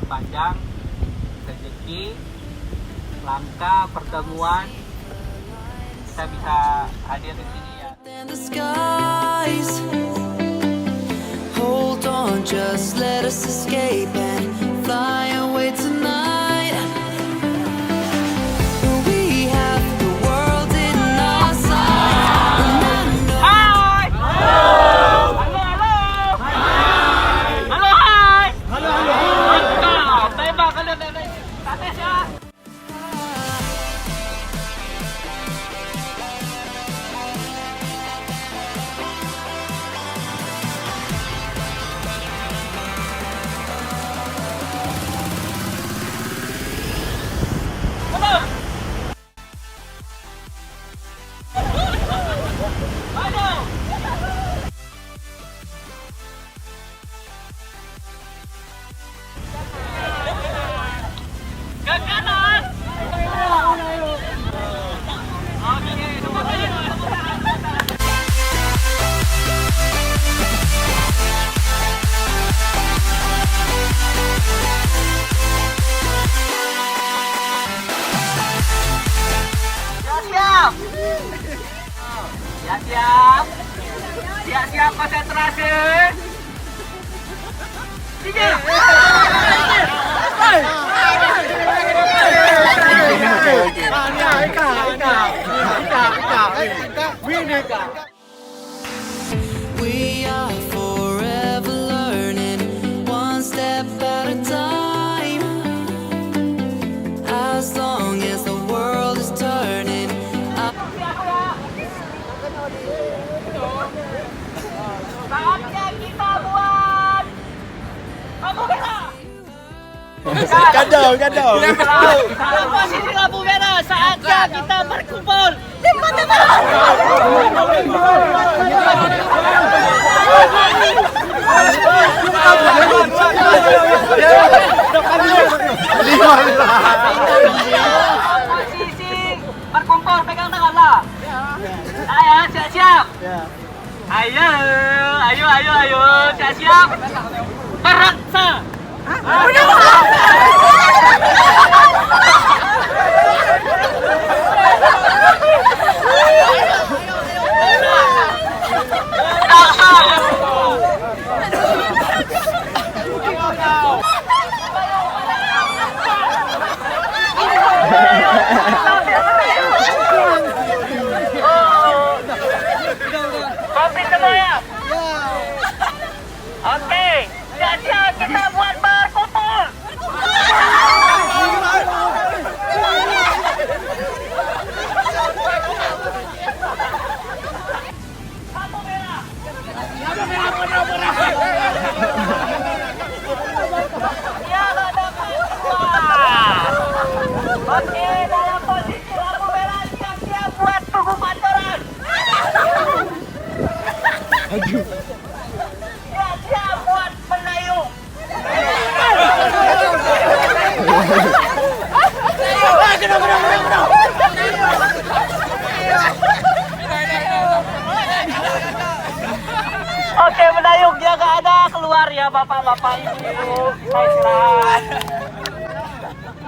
panjang, rezeki, langkah, pertemuan, kita bisa hadir di sini ya. Hold on, just let us escape and fly away tonight. We have the world in our sight. Hai! Halo! Halo, halo! Halo, hai! Halo, halo! Mantap! Tembak kalian dari atas ya! Siap, konsentrasi. 3. We are forever learning, one step at a time. As long as the world is turning. Saatnya kita buat lampu merah. Kadang. Dalam posisi lampu merah, saatnya kita berkumpul. Teman-teman. Posisi berkumpul, pegang tangan lah. Ayo, siap-siap. Ayo, siap-siap. Beraksa. Oke, siap-siap kita buat berkumpul. Lampu merah. Ya, ada keluar. Oke, dalam posisi lampu merah siap-siap buat tugu pancoran. Siap-siap buat mendayung. Oke, mendayung dia nggak ada, keluar ya bapak-bapak ibu. Baiklah.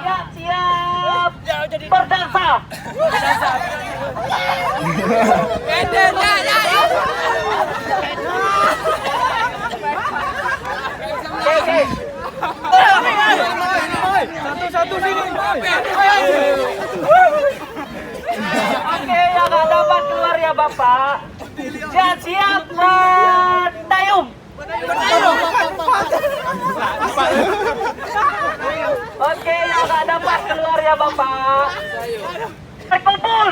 Siap-siap berdansa. Oke. Satu-satu sini. Oke, yang nggak dapat keluar ya bapak. Siap-siap mendayung. Oke, yang nggak dapat keluar ya bapak. Berkumpul.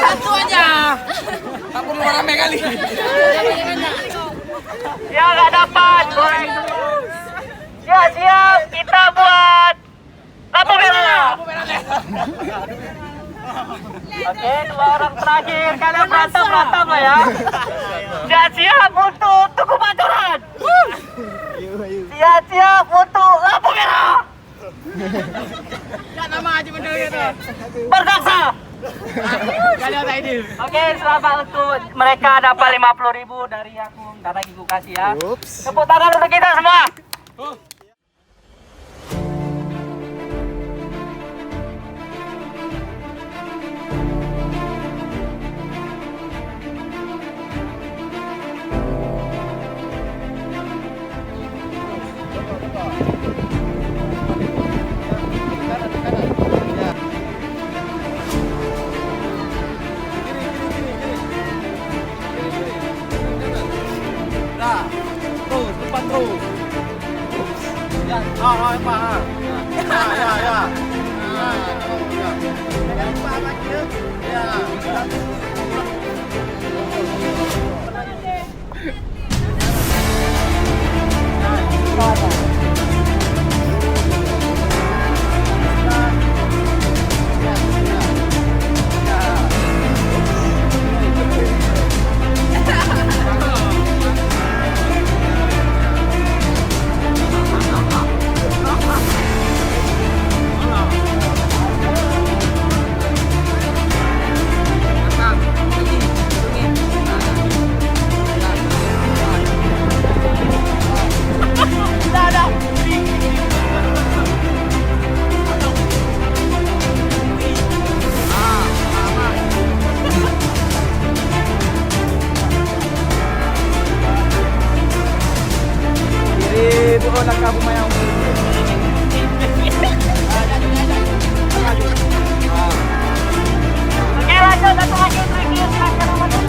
Satu aja. Aku mau rame kali. Ya nggak dapat. Ya siap, kita buat lampu merah. Oke, 2 orang terakhir. Kalian berantem lah ya. Siap untuk tugu pancoran. Siap untuk lampu merah. Ya nama aja bener gitu. Berdaksa. Oke, selamat untuk mereka dapat 50.000 dari aku. Sekarang ibu kasih ya. Tepuk tangan untuk kita semua. Terus, depan terus. Ya, Pak. Ya. Jangan lupa lagi ya. Ya. Oke, lanjut satu lagi terakhir acara mana?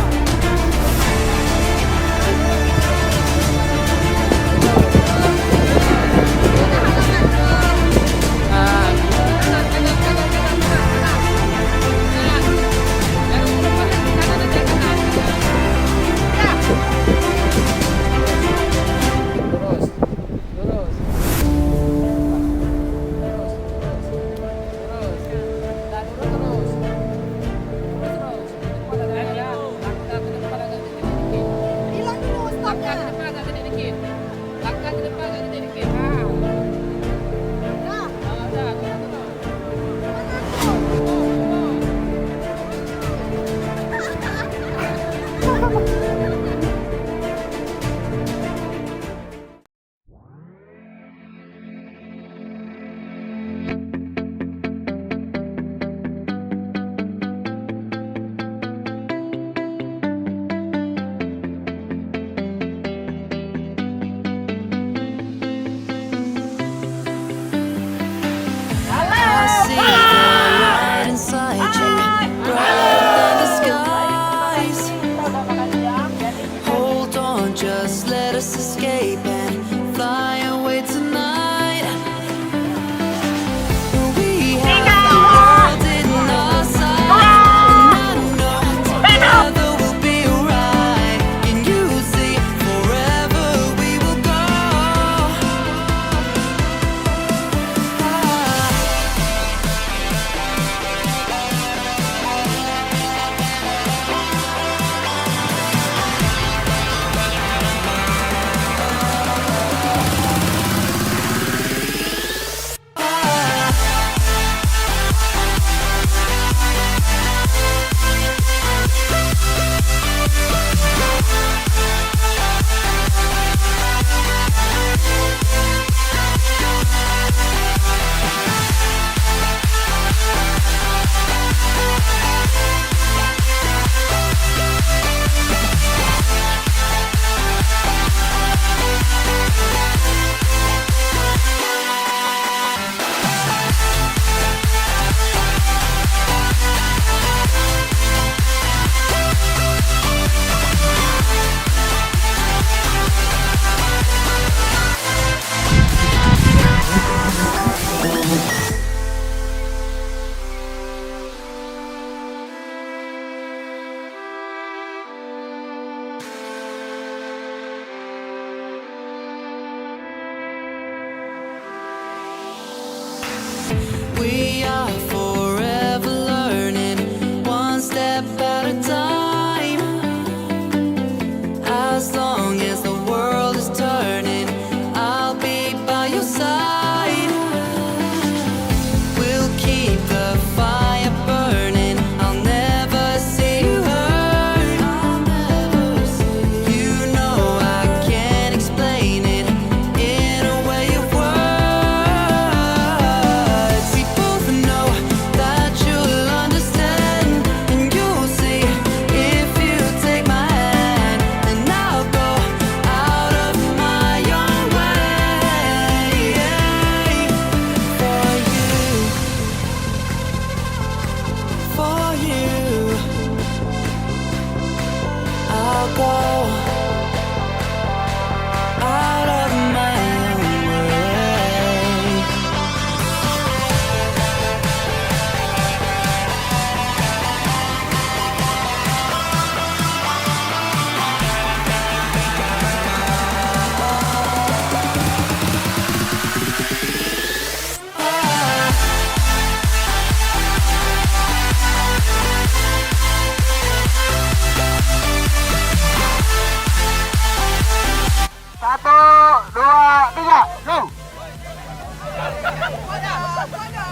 I see the light inside you, brighter than the skies. Hold on, just let us escape and fly away tonight. We have the world in our sight, and I know together we'll be alright. Can you see forever we will go?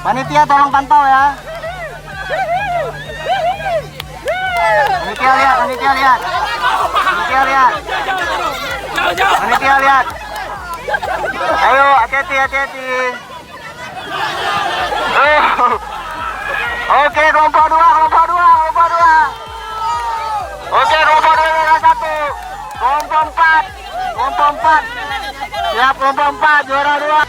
Panitia tolong pantau ya. Panitia lihat, panitia lihat. Panitia lihat. Panitia lihat. Ayo, hati-hati, hati-hati. Oke, kelompok 2, kelompok 2, kelompok 2. Oke, kelompok 2 juara 1. Kelompok 4, kelompok 4. Siap, kelompok 4 juara 2.